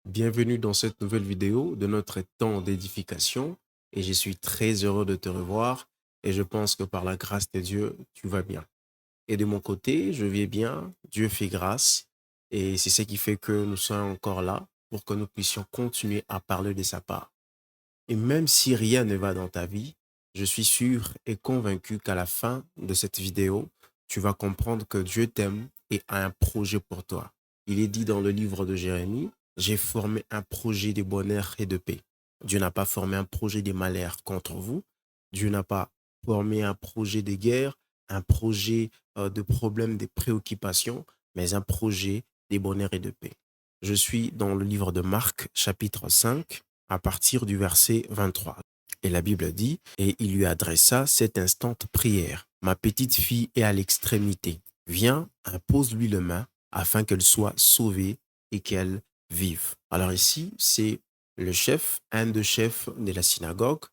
Bienvenue dans cette nouvelle vidéo de notre temps d'édification et je suis très heureux de te revoir et je pense que par la grâce de Dieu, tu vas bien. Et de mon côté, je vais bien, Dieu fait grâce et c'est ce qui fait que nous sommes encore là pour que nous puissions continuer à parler de sa part. Et même si rien ne va dans ta vie, je suis sûr et convaincu qu'à la fin de cette vidéo, tu vas comprendre que Dieu t'aime et a un projet pour toi. Il est dit dans le livre de Jérémie, j'ai formé un projet de bonheur et de paix. Dieu n'a pas formé un projet de malheur contre vous. Dieu n'a pas formé un projet de guerre, un projet de problème, de préoccupations, mais un projet de bonheur et de paix. Je suis dans le livre de Marc, chapitre 5, à partir du verset 23. Et la Bible dit, et il lui adressa cette instante prière. Ma petite fille est à l'extrémité. Viens, impose-lui le main afin qu'elle soit sauvée et qu'elle vive. Alors ici, c'est le chef, un des chefs de la synagogue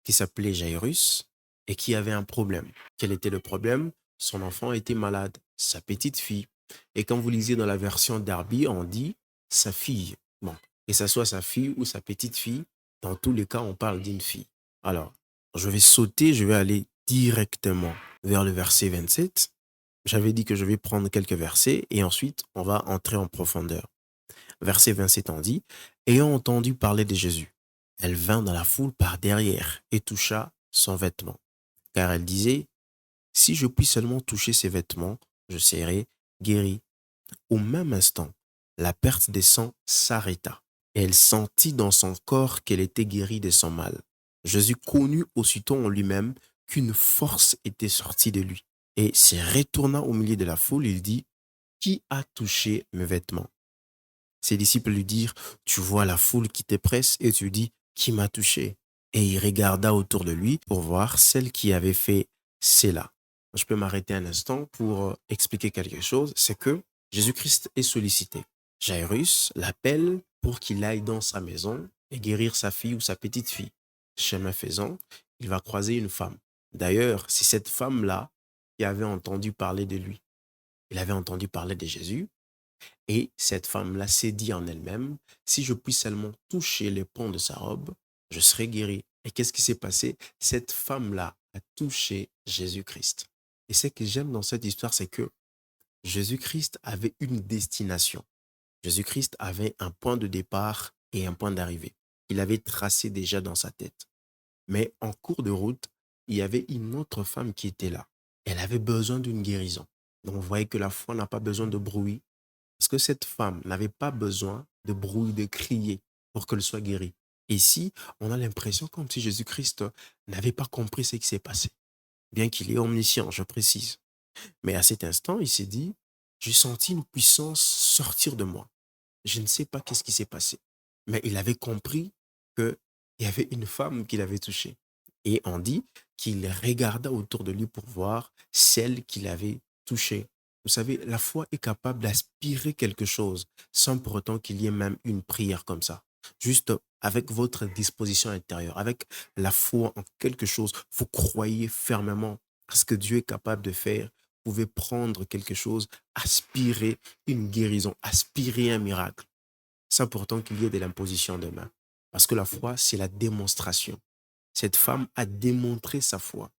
qui s'appelait Jairus et qui avait un problème. Quel était le problème? Son enfant était malade, sa petite fille. Et quand vous lisez dans la version Darby, on dit sa fille. Bon, que ce soit sa fille ou sa petite fille, dans tous les cas, on parle d'une fille. Alors, je vais sauter, je vais aller directement vers le verset 27. J'avais dit que je vais prendre quelques versets et ensuite, on va entrer en profondeur. Verset 27, on dit, ayant entendu parler de Jésus, elle vint dans la foule par derrière et toucha son vêtement. Car elle disait, si je puis seulement toucher ses vêtements, je serai guérie. Au même instant, la perte des sangs s'arrêta et elle sentit dans son corps qu'elle était guérie de son mal. Jésus connut aussitôt en lui-même qu'une force était sortie de lui et se retourna au milieu de la foule, il dit, qui a touché mes vêtements? Ses disciples lui dirent, tu vois la foule qui te presse et tu dis, qui m'a touché? Et il regarda autour de lui pour voir celle qui avait fait cela. Je peux m'arrêter un instant pour expliquer quelque chose. C'est que Jésus-Christ est sollicité. Jairus l'appelle pour qu'il aille dans sa maison et guérir sa fille ou sa petite fille. Chemin faisant, il va croiser une femme. D'ailleurs, c'est cette femme-là qui avait entendu parler de lui. Il avait entendu parler de Jésus et cette femme-là s'est dit en elle-même, si je puis seulement toucher les pans de sa robe, je serai guérie. Et qu'est-ce qui s'est passé? Cette femme-là a touché Jésus-Christ. Et ce que j'aime dans cette histoire, c'est que Jésus-Christ avait une destination. Jésus-Christ avait un point de départ et un point d'arrivée. Il avait tracé déjà dans sa tête. Mais en cours de route, il y avait une autre femme qui était là. Elle avait besoin d'une guérison. Donc vous voyez que la foi n'a pas besoin de bruit, parce que cette femme n'avait pas besoin de bruit, de crier pour qu'elle soit guérie. Ici, on a l'impression comme si Jésus-Christ n'avait pas compris ce qui s'est passé, bien qu'il est omniscient, je précise. Mais à cet instant, il s'est dit, j'ai senti une puissance sortir de moi. Je ne sais pas qu'est-ce qui s'est passé. Mais il avait compris qu'il y avait une femme qu'il avait touchée. Et on dit qu'il regarda autour de lui pour voir celle qu'il avait touchée. Vous savez, la foi est capable d'aspirer quelque chose sans pour autant qu'il y ait même une prière comme ça. Juste avec votre disposition intérieure, avec la foi en quelque chose, vous croyez fermement à ce que Dieu est capable de faire. Vous pouvez prendre quelque chose, aspirer une guérison, aspirer un miracle, sans pourtant qu'il y ait de l'imposition de main. Parce que la foi, c'est la démonstration. Cette femme a démontré sa foi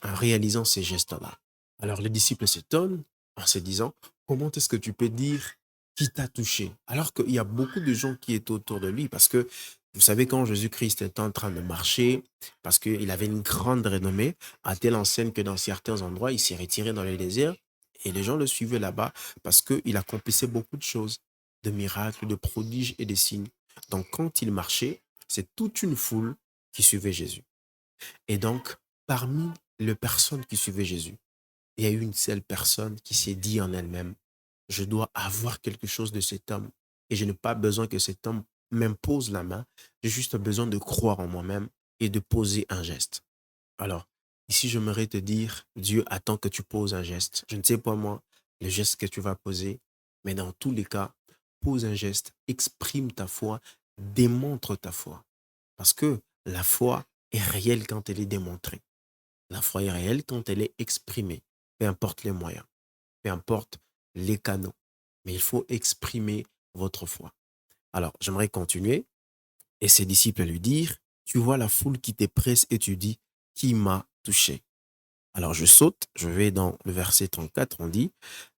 en réalisant ces gestes-là. Alors les disciples s'étonnent en se disant, comment est-ce que tu peux dire qui t'a touché? Alors qu'il y a beaucoup de gens qui étaient autour de lui, parce que vous savez, quand Jésus-Christ était en train de marcher, parce qu'il avait une grande renommée, à telle enseigne que dans certains endroits, il s'est retiré dans le désert, et les gens le suivaient là-bas parce qu'il accomplissait beaucoup de choses, de miracles, de prodiges et de signes. Donc quand il marchait, c'est toute une foule qui suivait Jésus. Et donc, parmi les personnes qui suivaient Jésus, il y a eu une seule personne qui s'est dit en elle-même, je dois avoir quelque chose de cet homme et je n'ai pas besoin que cet homme m'impose la main, j'ai juste besoin de croire en moi-même et de poser un geste. Alors, ici, j'aimerais te dire, Dieu attend que tu poses un geste. Je ne sais pas moi, le geste que tu vas poser, mais dans tous les cas, pose un geste, exprime ta foi, démontre ta foi. Parce que la foi est réelle quand elle est démontrée. La foi est réelle quand elle est exprimée, peu importe les moyens, peu importe les canaux. Mais il faut exprimer votre foi. Alors, j'aimerais continuer. Et ses disciples lui dirent, tu vois la foule qui te presse et tu dis, qui m'a touché? Alors je saute, je vais dans le verset 34, on dit,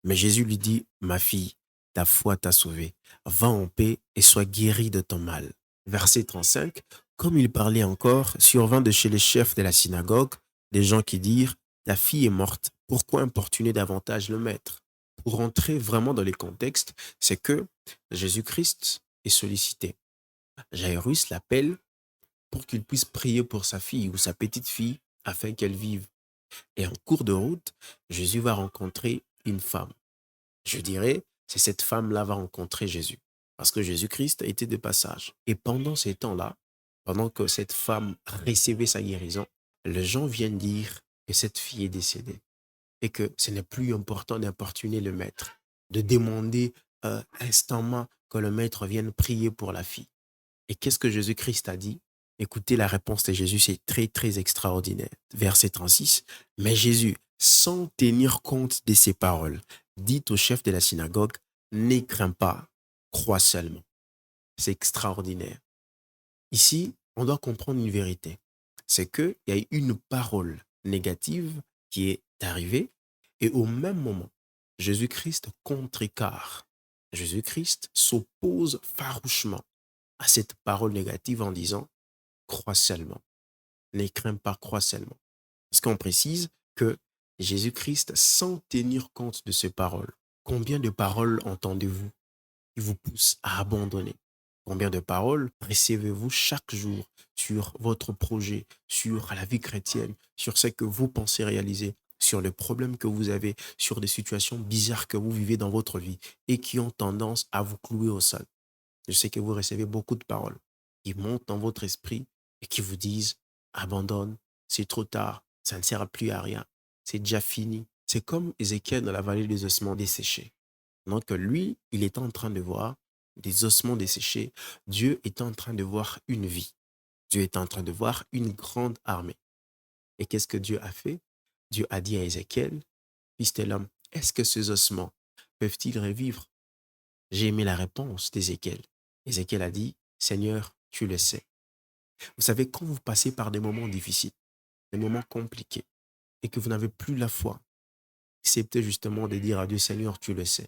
mais Jésus lui dit, ma fille, ta foi t'a sauvée, va en paix et sois guérie de ton mal. Verset 35, comme il parlait encore, survint de chez les chefs de la synagogue des gens qui dirent, ta fille est morte, pourquoi importuner davantage le maître? Pour entrer vraiment dans les contextes, c'est que Jésus-Christ est sollicité. Jairus l'appelle pour qu'il puisse prier pour sa fille ou sa petite fille afin qu'elle vive. Et en cours de route, Jésus va rencontrer une femme. Je dirais, c'est cette femme-là va rencontrer Jésus. Parce que Jésus-Christ était de passage. Et pendant ces temps-là, pendant que cette femme recevait sa guérison, les gens viennent dire que cette fille est décédée. Et que ce n'est plus important d'importuner le maître, de demander instamment que le maître vienne prier pour la fille. Et qu'est-ce que Jésus-Christ a dit? Écoutez, la réponse de Jésus, c'est très, très extraordinaire. Verset 36. Mais Jésus, sans tenir compte de ses paroles, dit au chef de la synagogue, n'aie craint pas, crois seulement. C'est extraordinaire. Ici, on doit comprendre une vérité. C'est qu'il y a une parole négative qui est arrivée et au même moment, Jésus-Christ contrecarre. Jésus-Christ s'oppose farouchement à cette parole négative en disant crois seulement, n'aie craint pas, crois seulement. Parce qu'on précise que Jésus-Christ, sans tenir compte de ces paroles, combien de paroles entendez-vous qui vous poussent à abandonner? Combien de paroles recevez-vous chaque jour sur votre projet, sur la vie chrétienne, sur ce que vous pensez réaliser, sur les problèmes que vous avez, sur des situations bizarres que vous vivez dans votre vie et qui ont tendance à vous clouer au sol? Je sais que vous recevez beaucoup de paroles qui montent dans votre esprit et qui vous disent abandonne, c'est trop tard, ça ne sert plus à rien, c'est déjà fini. C'est comme Ézéchiel dans la vallée des ossements desséchés. Donc lui, il est en train de voir des ossements desséchés. Dieu est en train de voir une vie. Dieu est en train de voir une grande armée. Et qu'est-ce que Dieu a fait? Dieu a dit à Ézéchiel, fils de l'homme, est-ce que ces ossements peuvent-ils revivre? J'ai aimé la réponse d'Ézéchiel. Ézéchiel a dit, Seigneur, tu le sais. Vous savez, quand vous passez par des moments difficiles, des moments compliqués, et que vous n'avez plus la foi, acceptez justement de dire à Dieu, Seigneur, tu le sais.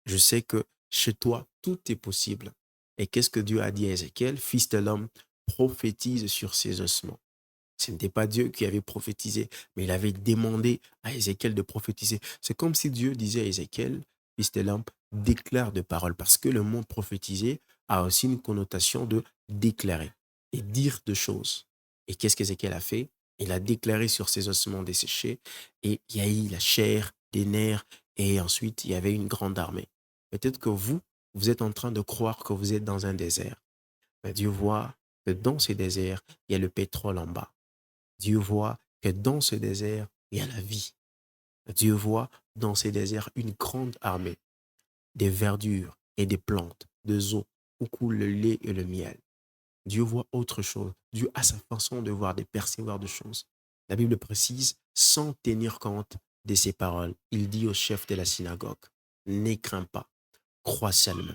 Je sais que chez toi, tout est possible. Et qu'est-ce que Dieu a dit à Ézéchiel? Fils de l'homme, prophétise sur ces ossements. Ce n'était pas Dieu qui avait prophétisé, mais il avait demandé à Ézéchiel de prophétiser. C'est comme si Dieu disait à Ézéchiel, fils de l'homme, déclare de paroles, parce que le mot prophétiser a aussi une connotation de déclarer et dire de choses. Et qu'est-ce qu'Ézéchiel a fait? Il a déclaré sur ses ossements desséchés et il y a eu la chair, des nerfs et ensuite il y avait une grande armée. Peut-être que vous êtes en train de croire que vous êtes dans un désert. Mais Dieu voit que dans ce désert, il y a le pétrole en bas. Dieu voit que dans ce désert, il y a la vie. Dieu voit dans ce désert une grande armée, des verdures et des plantes, des eaux où coule le lait et le miel. Dieu voit autre chose. Dieu a sa façon de voir, de percevoir de choses. La Bible précise, sans tenir compte de ses paroles, il dit au chef de la synagogue, n'aie craint pas, crois seulement.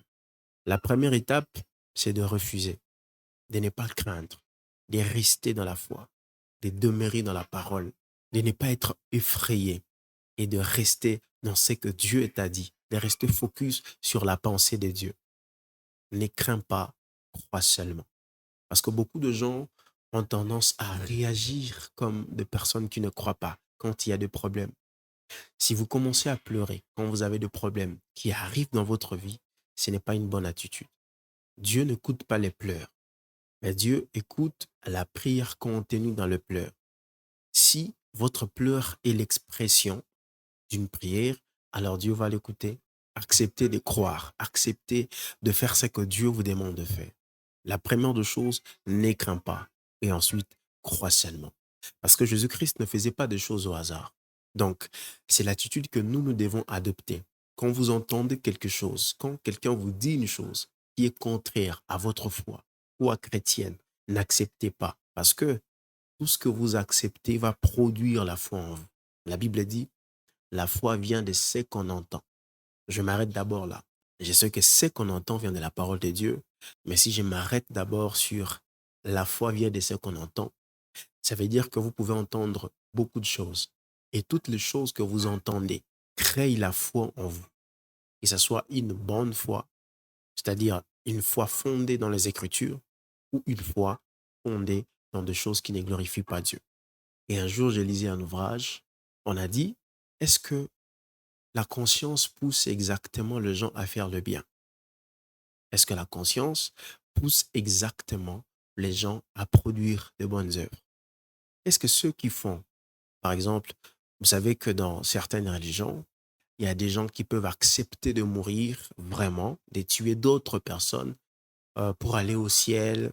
La première étape, c'est de refuser, de ne pas craindre, de rester dans la foi, de demeurer dans la parole, de ne pas être effrayé et de rester dans ce que Dieu t'a dit, de rester focus sur la pensée de Dieu. Ne crains pas, crois seulement. Parce que beaucoup de gens ont tendance à réagir comme des personnes qui ne croient pas quand il y a des problèmes. Si vous commencez à pleurer quand vous avez des problèmes qui arrivent dans votre vie, ce n'est pas une bonne attitude. Dieu n'écoute pas les pleurs, mais Dieu écoute la prière contenue dans le pleur. Si votre pleur est l'expression d'une prière, alors Dieu va l'écouter. Acceptez de croire, acceptez de faire ce que Dieu vous demande de faire. La première des choses, ne crains pas. Et ensuite, crois seulement. Parce que Jésus-Christ ne faisait pas des choses au hasard. Donc, c'est l'attitude que nous devons adopter. Quand vous entendez quelque chose, quand quelqu'un vous dit une chose qui est contraire à votre foi ou à chrétienne, n'acceptez pas. Parce que tout ce que vous acceptez va produire la foi en vous. La Bible dit, la foi vient de ce qu'on entend. Je m'arrête d'abord là. Je sais que ce qu'on entend vient de la parole de Dieu, Mais si je m'arrête d'abord sur la foi vient de ce qu'on entend, ça veut dire que vous pouvez entendre beaucoup de choses. Et toutes les choses que vous entendez créent la foi en vous. Que ce soit une bonne foi, c'est-à-dire une foi fondée dans les Écritures, ou une foi fondée dans des choses qui ne glorifient pas Dieu. Et un jour, je lisais un ouvrage, on a dit, est-ce que la conscience pousse exactement les gens à faire le bien? Est-ce que la conscience pousse exactement les gens à produire de bonnes œuvres? Est-ce que ceux qui font, par exemple, vous savez que dans certaines religions, il y a des gens qui peuvent accepter de mourir vraiment, de tuer d'autres personnes pour aller au ciel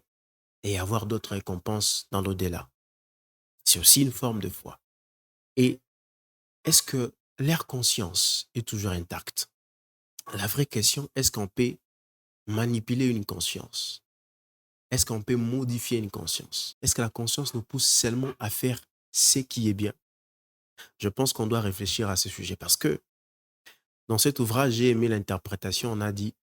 et avoir d'autres récompenses dans l'au-delà. C'est aussi une forme de foi. Et est-ce que leur conscience est toujours intacte? La vraie question, est-ce qu'on peut manipuler une conscience? Est-ce qu'on peut modifier une conscience? Est-ce que la conscience nous pousse seulement à faire ce qui est bien? Je pense qu'on doit réfléchir à ce sujet parce que dans cet ouvrage, j'ai aimé l'interprétation. On a dit,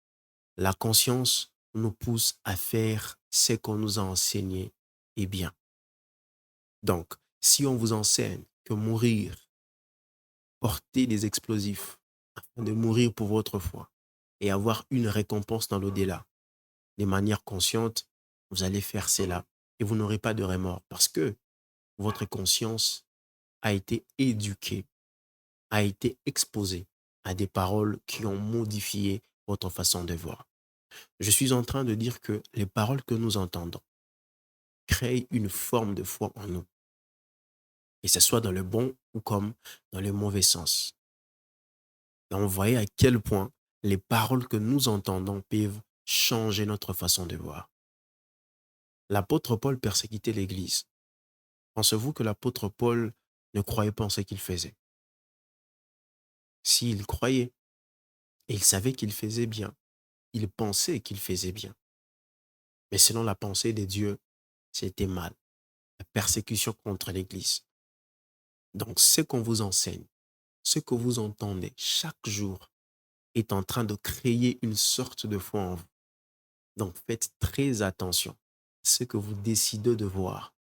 la conscience nous pousse à faire ce qu'on nous a enseigné est bien. Donc, si on vous enseigne que mourir, porter des explosifs, afin de mourir pour votre foi et avoir une récompense dans l'au-delà, de manière consciente, vous allez faire cela et vous n'aurez pas de remords parce que votre conscience a été éduquée, a été exposée à des paroles qui ont modifié votre façon de voir. Je suis en train de dire que les paroles que nous entendons créent une forme de foi en nous, et ce soit dans le bon ou comme dans le mauvais sens. Et on voyait à quel point les paroles que nous entendons peuvent changer notre façon de voir. L'apôtre Paul persécutait l'Église. Pensez-vous que l'apôtre Paul ne croyait pas en ce qu'il faisait? S'il croyait, et il savait qu'il faisait bien, il pensait qu'il faisait bien. Mais selon la pensée de Dieu, c'était mal. La persécution contre l'Église. Donc, ce qu'on vous enseigne, ce que vous entendez chaque jour est en train de créer une sorte de foi en vous. Donc, faites très attention à ce que vous décidez de voir.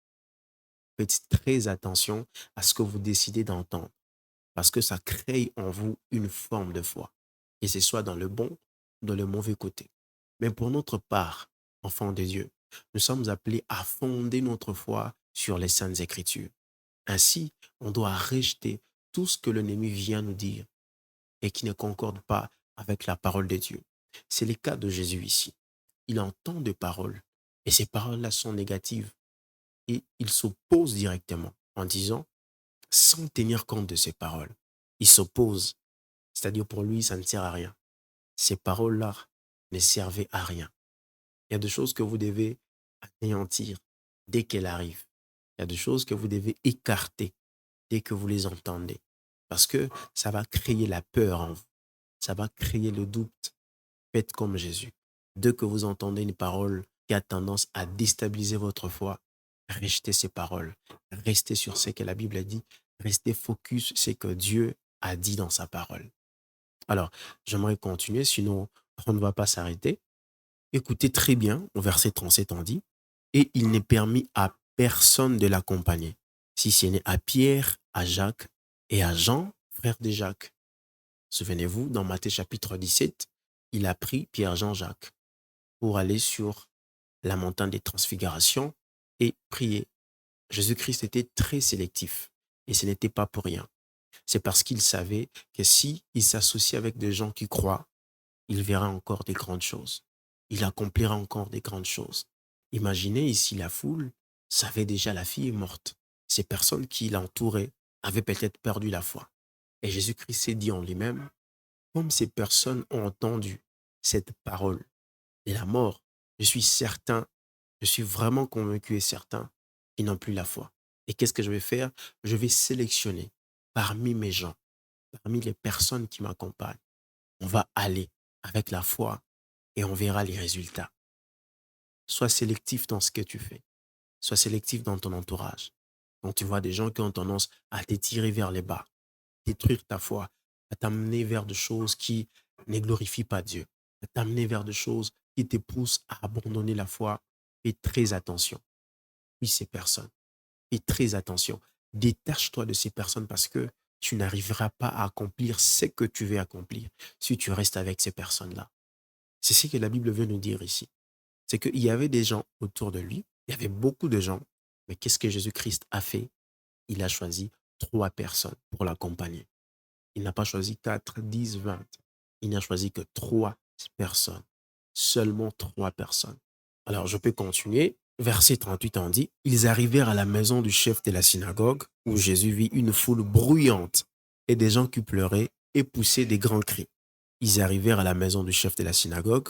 Faites très attention à ce que vous décidez d'entendre parce que ça crée en vous une forme de foi. Et c'est soit dans le bon ou dans le mauvais côté. Mais pour notre part, enfants de Dieu, nous sommes appelés à fonder notre foi sur les Saintes Écritures. Ainsi, on doit rejeter tout ce que l'ennemi vient nous dire et qui ne concorde pas avec la parole de Dieu. C'est le cas de Jésus ici. Il entend des paroles et ces paroles-là sont négatives et il s'oppose directement en disant, sans tenir compte de ces paroles, il s'oppose, c'est-à-dire pour lui, ça ne sert à rien. Ces paroles-là ne servaient à rien. Il y a des choses que vous devez anéantir dès qu'elles arrivent. Il y a des choses que vous devez écarter dès que vous les entendez. Parce que ça va créer la peur en vous. Ça va créer le doute. Faites comme Jésus. Dès que vous entendez une parole qui a tendance à déstabiliser votre foi, rejetez ces paroles. Restez sur ce que la Bible a dit. Restez focus sur ce que Dieu a dit dans sa parole. Alors, j'aimerais continuer, sinon on ne va pas s'arrêter. Écoutez très bien, au verset 37, on dit, et il n'est permis à personne de l'accompagner, si ce n'est à Pierre, à Jacques et à Jean, frère de Jacques. Souvenez-vous, dans Matthieu chapitre 17, il a pris Pierre, Jean, Jacques pour aller sur la montagne des transfigurations et prier. Jésus-Christ était très sélectif et ce n'était pas pour rien. C'est parce qu'il savait que si il s'associe avec des gens qui croient, il verra encore des grandes choses. Il accomplira encore des grandes choses. Imaginez ici la foule savait déjà la fille est morte. Ces personnes qui l'entouraient avaient peut-être perdu la foi. Et Jésus-Christ s'est dit en lui-même, comme ces personnes ont entendu cette parole de la mort, je suis certain, je suis vraiment convaincu et certain qu'ils n'ont plus la foi. Et qu'est-ce que je vais faire? Je vais sélectionner parmi mes gens, parmi les personnes qui m'accompagnent. On va aller avec la foi et on verra les résultats. Sois sélectif dans ce que tu fais. Sois sélectif dans ton entourage. Quand tu vois des gens qui ont tendance à t'étirer vers les bas, détruire ta foi, à t'amener vers des choses qui ne glorifient pas Dieu, à t'amener vers des choses qui te poussent à abandonner la foi, fais très attention. Oui, ces personnes. Fais très attention. Détache-toi de ces personnes parce que tu n'arriveras pas à accomplir ce que tu veux accomplir si tu restes avec ces personnes-là. C'est ce que la Bible veut nous dire ici. C'est qu'il y avait des gens autour de lui, il y avait beaucoup de gens, mais qu'est-ce que Jésus-Christ a fait? Il a choisi 3 personnes pour l'accompagner. Il n'a pas choisi 4, 10, 20. Il n'a choisi que 3 personnes. Seulement 3 personnes. Alors, je peux continuer. Verset 38 en dit, ils arrivèrent à la maison du chef de la synagogue où Jésus vit une foule bruyante et des gens qui pleuraient et poussaient des grands cris. Ils arrivèrent à la maison du chef de la synagogue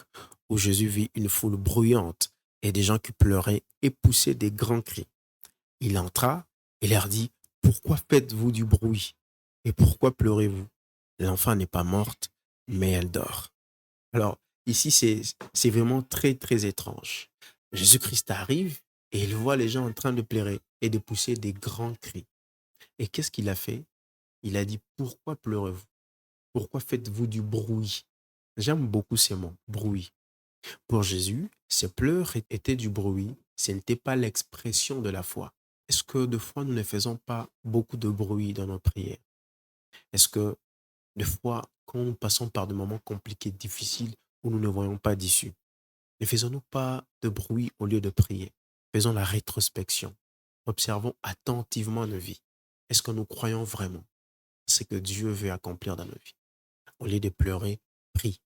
où Jésus vit une foule bruyante et des gens qui pleuraient et poussaient des grands cris. Il entra et leur dit, pourquoi faites-vous du bruit et pourquoi pleurez-vous? L'enfant n'est pas morte, mais elle dort. Alors, ici, c'est vraiment très, très étrange. Jésus-Christ arrive et il voit les gens en train de pleurer et de pousser des grands cris. Et qu'est-ce qu'il a fait? Il a dit, pourquoi pleurez-vous? Pourquoi faites-vous du bruit? J'aime beaucoup ces mots, bruit. Pour Jésus, ces pleurs étaient du bruit, ce n'était pas l'expression de la foi. Est-ce que de fois nous ne faisons pas beaucoup de bruit dans nos prières? Est-ce que des fois, quand nous passons par des moments compliqués, difficiles, où nous ne voyons pas d'issue, ne faisons-nous pas de bruit au lieu de prier? Faisons la rétrospection. Observons attentivement nos vies. Est-ce que nous croyons vraiment ce que Dieu veut accomplir dans nos vies? Au lieu de pleurer, prie.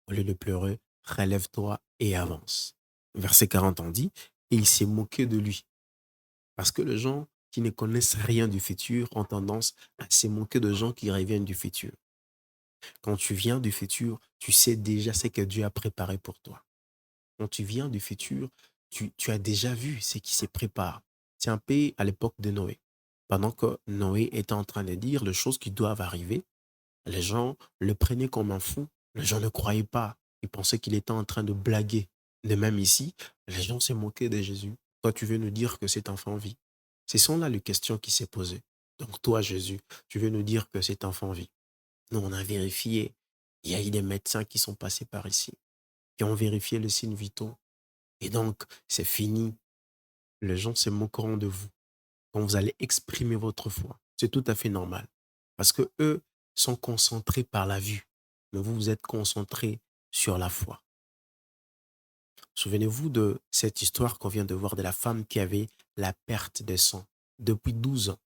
Au lieu de pleurer, relève-toi et avance. Verset 40 en dit, et il s'est moqué de lui. Parce que les gens qui ne connaissent rien du futur ont tendance à se moquer de gens qui reviennent du futur. Quand tu viens du futur, tu sais déjà ce que Dieu a préparé pour toi. Quand tu viens du futur, tu as déjà vu ce qui se prépare. C'est un peu à l'époque de Noé. Pendant que Noé était en train de dire les choses qui doivent arriver, les gens le prenaient comme un fou. Les gens ne croyaient pas. Ils pensaient qu'il était en train de blaguer. De même ici, les gens se moquaient de Jésus. Toi, tu veux nous dire que cet enfant vit. Ce sont là les questions qui s'est posées. Donc toi, Jésus, tu veux nous dire que cet enfant vit. Nous, on a vérifié. Il y a eu des médecins qui sont passés par ici, qui ont vérifié le signe vitaux. Et donc, c'est fini. Les gens se moqueront de vous quand vous allez exprimer votre foi. C'est tout à fait normal. Parce que eux sont concentrés par la vue. Mais vous, vous êtes concentrés sur la foi. Souvenez-vous de cette histoire qu'on vient de voir de la femme qui avait la perte de sang. Depuis 12 ans,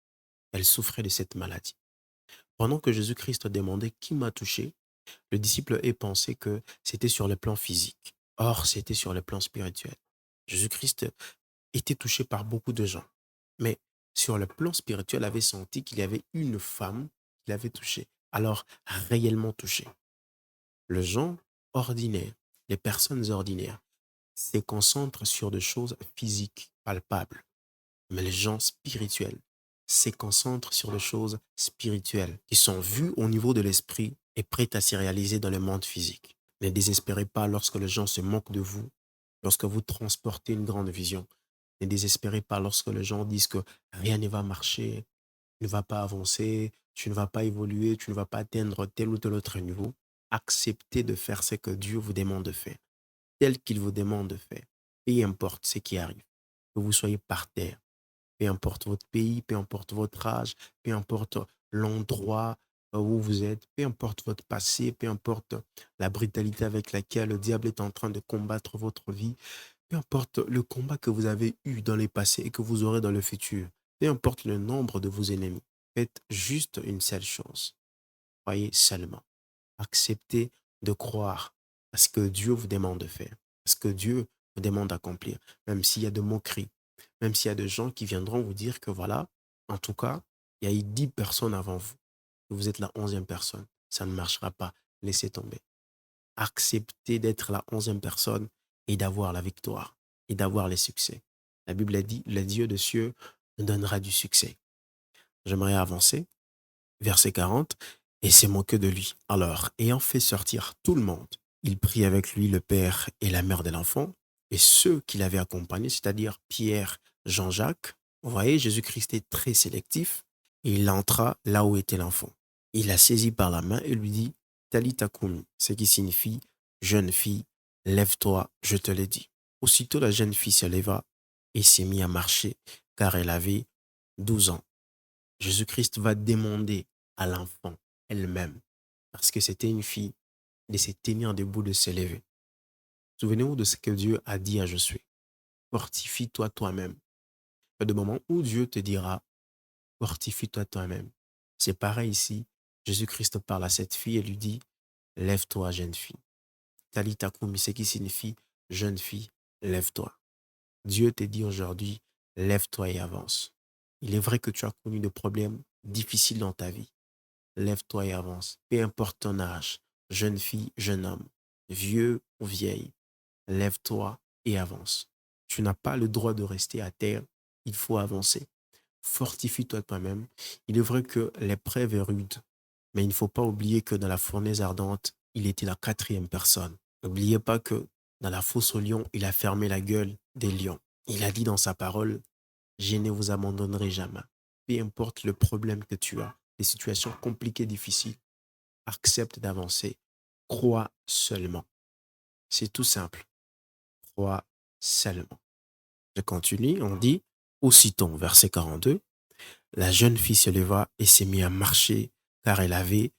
elle souffrait de cette maladie. Pendant que Jésus-Christ demandait qui m'a touché, le disciple ait pensé que c'était sur le plan physique. Or, c'était sur le plan spirituel. Jésus-Christ était touché par beaucoup de gens. Mais sur le plan spirituel, avait senti qu'il y avait une femme qui l'avait touché. Alors, réellement touché. Les gens ordinaires, les personnes ordinaires, se concentrent sur des choses physiques, palpables. Mais les gens spirituels se concentrent sur des choses spirituelles qui sont vues au niveau de l'esprit et prêtes à se réaliser dans le monde physique. Ne désespérez pas lorsque les gens se moquent de vous, lorsque vous transportez une grande vision. Ne désespérez pas lorsque les gens disent que rien ne va marcher, tu ne vas pas avancer, tu ne vas pas évoluer, tu ne vas pas atteindre tel ou tel autre niveau. Acceptez de faire ce que Dieu vous demande de faire, tel qu'il vous demande de faire. Peu importe ce qui arrive, que vous soyez par terre, peu importe votre pays, peu importe votre âge, peu importe l'endroit où vous êtes, peu importe votre passé, peu importe la brutalité avec laquelle le diable est en train de combattre votre vie, peu importe le combat que vous avez eu dans le passé et que vous aurez dans le futur, peu importe le nombre de vos ennemis, faites juste une seule chose. Croyez seulement. Acceptez de croire à ce que Dieu vous demande de faire, à ce que Dieu vous demande d'accomplir, même s'il y a de moqueries, même s'il y a des gens qui viendront vous dire que voilà, en tout cas, il y a eu 10 personnes avant vous, que vous êtes la 11e personne. Ça ne marchera pas. Laissez tomber. Acceptez d'être la 11e personne et d'avoir la victoire et d'avoir les succès. La Bible a dit, le Dieu de cieux nous donnera du succès. J'aimerais avancer. Verset 40. Et s'est moqué de lui. Alors, ayant fait sortir tout le monde, il prit avec lui le père et la mère de l'enfant et ceux qui l'avaient accompagné, c'est-à-dire Pierre, Jean-Jacques. Vous voyez, Jésus-Christ est très sélectif et il entra là où était l'enfant. Il l'a saisi par la main et lui dit Talitha koum, ce qui signifie jeune fille, lève-toi, je te l'ai dit. Aussitôt la jeune fille se leva et s'est mise à marcher, car elle avait 12 ans. Jésus-Christ va demander à l'enfant elle-même, parce que c'était une fille, de se tenir debout, de se lever. Souvenez-vous de ce que Dieu a dit à Josué. Fortifie-toi toi-même. Il y a des moments où Dieu te dira, fortifie-toi toi-même. C'est pareil ici. Jésus-Christ parle à cette fille et lui dit, lève-toi, jeune fille. Talita Kumi, ce qui signifie, jeune fille, lève-toi. Dieu te dit aujourd'hui, lève-toi et avance. Il est vrai que tu as connu des problèmes difficiles dans ta vie. Lève-toi et avance. Peu importe ton âge, jeune fille, jeune homme, vieux ou vieille, lève-toi et avance. Tu n'as pas le droit de rester à terre, il faut avancer. Fortifie-toi toi-même. Il est vrai que l'épreuve est rude, mais il ne faut pas oublier que dans la fournaise ardente, il était la quatrième personne. N'oubliez pas que dans la fosse aux lions, il a fermé la gueule des lions. Il a dit dans sa parole, je ne vous abandonnerai jamais. Peu importe le problème que tu as, les situations compliquées, difficiles, accepte d'avancer. Crois seulement. C'est tout simple. Crois seulement. Je continue, on dit, aussitôt, verset 42, la jeune fille se leva et s'est mise à marcher, car elle avait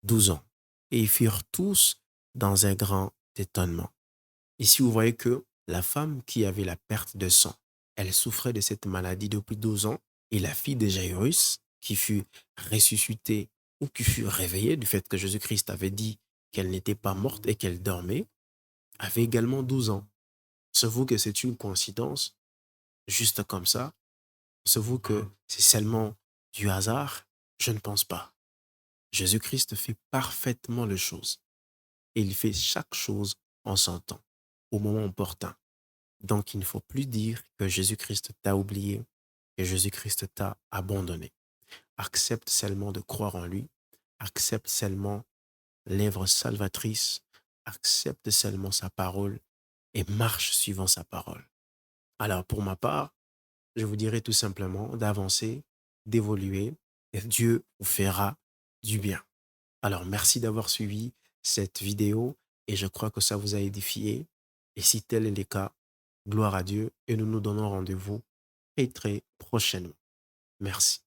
12 ans. Et ils furent tous dans un grand étonnement. Ici, vous voyez que la femme qui avait la perte de sang, elle souffrait de cette maladie depuis 12 ans. Et la fille de Jairus, qui fut ressuscitée ou qui fut réveillée du fait que Jésus-Christ avait dit qu'elle n'était pas morte et qu'elle dormait, avait également 12 ans. Pensez-vous que c'est une coïncidence, juste comme ça? Pensez-vous que c'est seulement du hasard? Je ne pense pas. Jésus-Christ fait parfaitement les choses. Et il fait chaque chose en son temps, au moment opportun. Donc, il ne faut plus dire que Jésus-Christ t'a oublié, que Jésus-Christ t'a abandonné. Accepte seulement de croire en lui. Accepte seulement l'œuvre salvatrice. Accepte seulement sa parole et marche suivant sa parole. Alors, pour ma part, je vous dirais tout simplement d'avancer, d'évoluer, et Dieu vous fera du bien. Alors, merci d'avoir suivi cette vidéo et je crois que ça vous a édifié. Et si tel est le cas, gloire à Dieu et nous nous donnons rendez-vous très très prochainement. Merci.